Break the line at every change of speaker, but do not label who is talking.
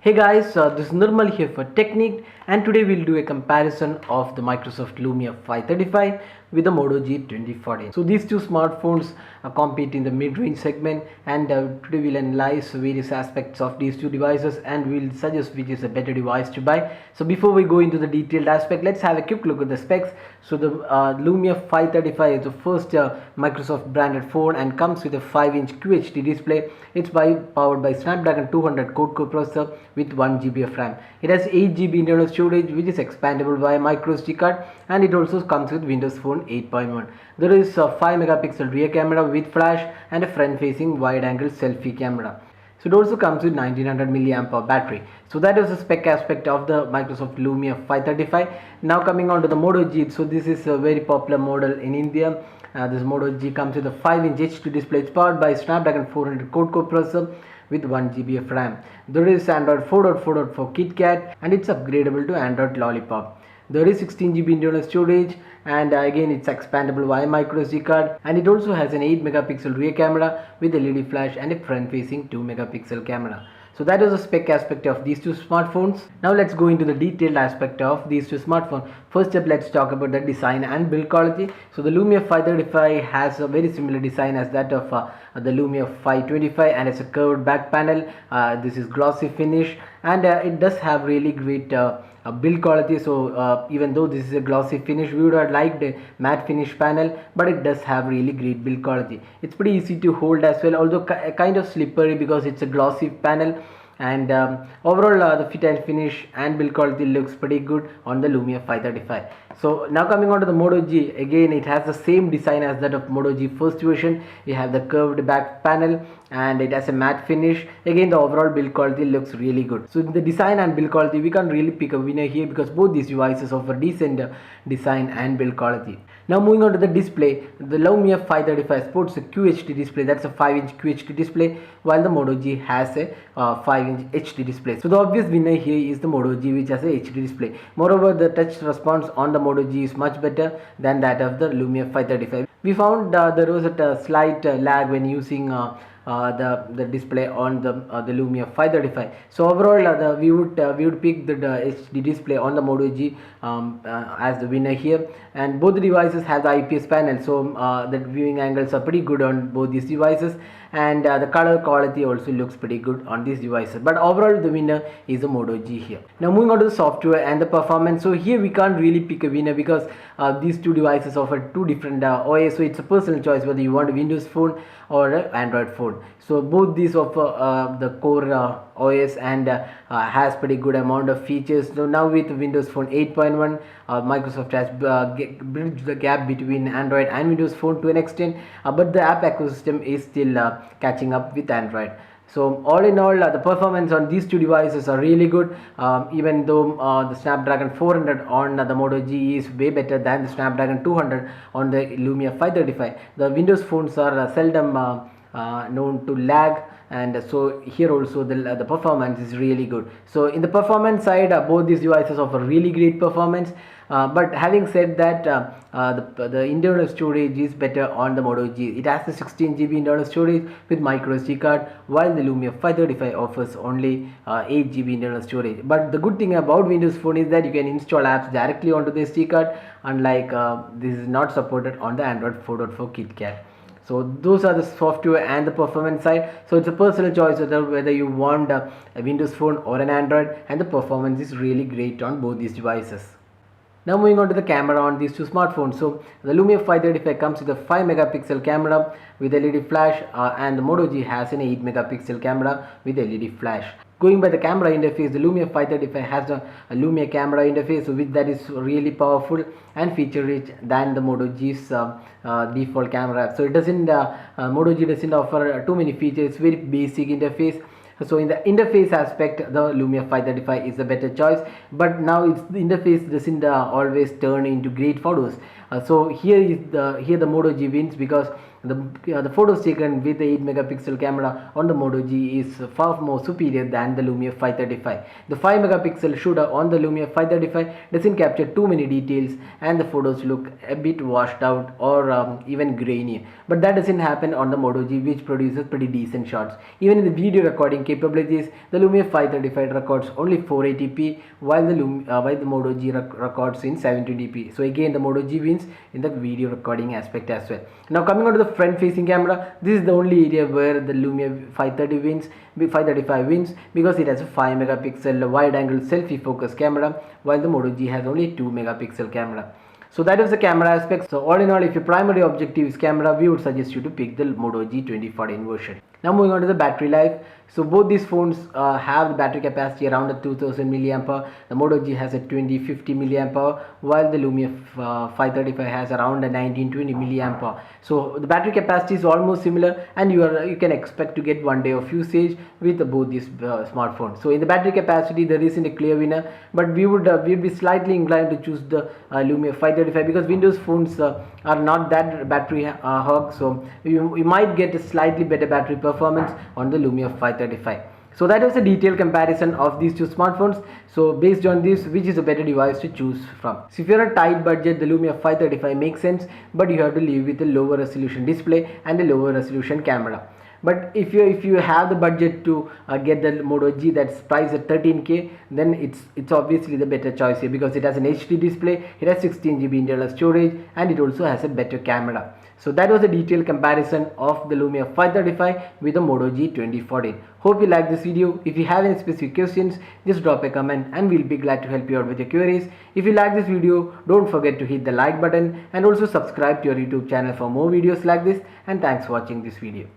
Hey guys, this is Nirmal here for Technique, and today we'll do a comparison of the Microsoft Lumia 535 with the Moto G 2014. So these two smartphones compete in the mid-range segment, and today we'll analyze various aspects of these two devices and we'll suggest which is a better device to buy. So before we go into the detailed aspect, let's have a quick look at the specs. So the Lumia 535 is the first Microsoft branded phone and comes with a 5-inch QHD display. It's powered by Snapdragon 200 quad-core processor with 1 GB of RAM. It has 8 GB internal storage, which is expandable via microSD card, and it also comes with Windows Phone 8.1. There is a 5 megapixel rear camera with flash and a front-facing wide-angle selfie camera. So it also comes with 1900 mAh battery. So that is the spec aspect of the Microsoft Lumia 535. Now coming on to the Moto G. So this is a very popular model in India. This Moto G comes with a 5-inch HD display. It's powered by Snapdragon 400 quad-core processor with 1 GB of RAM. There is Android 4.4.4 KitKat, and it's upgradable to Android Lollipop. There is 16 GB internal storage, and again it's expandable via microSD card, and it also has an 8 megapixel rear camera with LED flash and a front facing 2 megapixel camera. So that is the spec aspect of these two smartphones. Now let's go into the detailed aspect of these two smartphones. First up, let's talk about the design and build quality. So the Lumia 535 has a very similar design as that of the Lumia 525, and it's a curved back panel. This is glossy finish, and it does have really great build quality. So even though this is a glossy finish, we would have liked a matte finish panel, but it does have really great build quality. It's pretty easy to hold as well, although kind of slippery because it's a glossy panel. And overall the fit and finish and build quality looks pretty good on the Lumia 535. So now coming on to the Moto G, again it has the same design as that of Moto G first version. You have the curved back panel and it has a matte finish. Again the overall build quality looks really good. So in the design and build quality, we can't really pick a winner here because both these devices offer decent design and build quality. Now moving on to the display, the Lumia 535 sports a QHD display. That's a 5-inch QHD display, while the Moto G has a 5-inch HD display. So the obvious winner here is the Moto G, which has a HD display. Moreover, the touch response on the Moto G is much better than that of the Lumia 535. We found there was a slight lag when using the display on the Lumia 535. So overall we would pick the HD display on the Moto G as the winner here, and both the devices have the IPS panel, so the viewing angles are pretty good on both these devices, and the color quality also looks pretty good on these devices. But overall the winner is the Moto G here. Now moving on to the software and the performance. So here we can't really pick a winner because these two devices offer two different OS, so it's a personal choice whether you want a Windows phone or an Android phone. So both these offer the core OS and has pretty good amount of features. So now with Windows Phone 8.1, Microsoft has bridged the gap between Android and Windows Phone to an extent, but the app ecosystem is still catching up with Android. So all in all, the performance on these two devices are really good, even though the Snapdragon 400 on the Moto G is way better than the Snapdragon 200 on the Lumia 535. The Windows phones are seldom known to lag, and so here also the performance is really good. So in the performance side, both these devices offer really great performance, but having said that, the internal storage is better on the Moto G. It has the 16 GB internal storage with microSD card, while the Lumia 535 offers only 8 GB internal storage. But the good thing about Windows Phone is that you can install apps directly onto the SD card, unlike this is not supported on the Android 4.4 KitKat. So those are the software and the performance side. So it's a personal choice whether you want a Windows phone or an Android, and the performance is really great on both these devices. Now moving on to the camera on these two smartphones. So the Lumia 535 comes with a 5 megapixel camera with LED flash, and the Moto G has an 8 megapixel camera with LED flash. Going by the camera interface, the Lumia 535 has a Lumia camera interface, so which that is really powerful and feature rich than the Moto G's default camera. So it doesn't Moto G doesn't offer too many features. It's very basic interface. So in the interface aspect, the Lumia 535 is the better choice, but now the interface doesn't always turn into great photos. So here the Moto G wins because the photos taken with the 8 megapixel camera on the Moto G is far more superior than the Lumia 535. The 5 megapixel shooter on the Lumia 535 doesn't capture too many details and the photos look a bit washed out or even grainy. But that doesn't happen on the Moto G, which produces pretty decent shots. Even in the video recording capabilities, the Lumia 535 records only 480p while the Moto G records in 720p. So again the Moto G wins in the video recording aspect as well. Now coming on to the front facing camera, this is the only area where the Lumia 535 wins because it has a 5 megapixel wide angle selfie focus camera while the Moto G has only 2 megapixel camera. So that is the camera aspect. So all in all, if your primary objective is camera, we would suggest you to pick the Moto G 2014 version. Now moving on to the battery life. So both these phones have the battery capacity around 2000 mAh. The Moto G has a 2050 mAh while the Lumia 535 has around a 1920 mAh. So the battery capacity is almost similar and you can expect to get 1 day of usage with both these smartphones. So in the battery capacity there isn't a clear winner, but we'd be slightly inclined to choose the Lumia 535 because Windows phones are not that battery hog, so you might get a slightly better battery performance on the Lumia 535. So that was a detailed comparison of these two smartphones. So based on this, which is a better device to choose from? So if you're a tight budget, the Lumia 535 makes sense, but you have to live with a lower resolution display and a lower resolution camera. But if you have the budget to get the Moto G that's priced at 13k, then it's obviously the better choice here because it has an HD display, it has 16GB internal storage, and it also has a better camera. So that was a detailed comparison of the Lumia 535 with the Moto G 2014. Hope you like this video. If you have any specific questions, just drop a comment and we'll be glad to help you out with your queries. If you like this video, don't forget to hit the like button and also subscribe to our YouTube channel for more videos like this, and thanks for watching this video.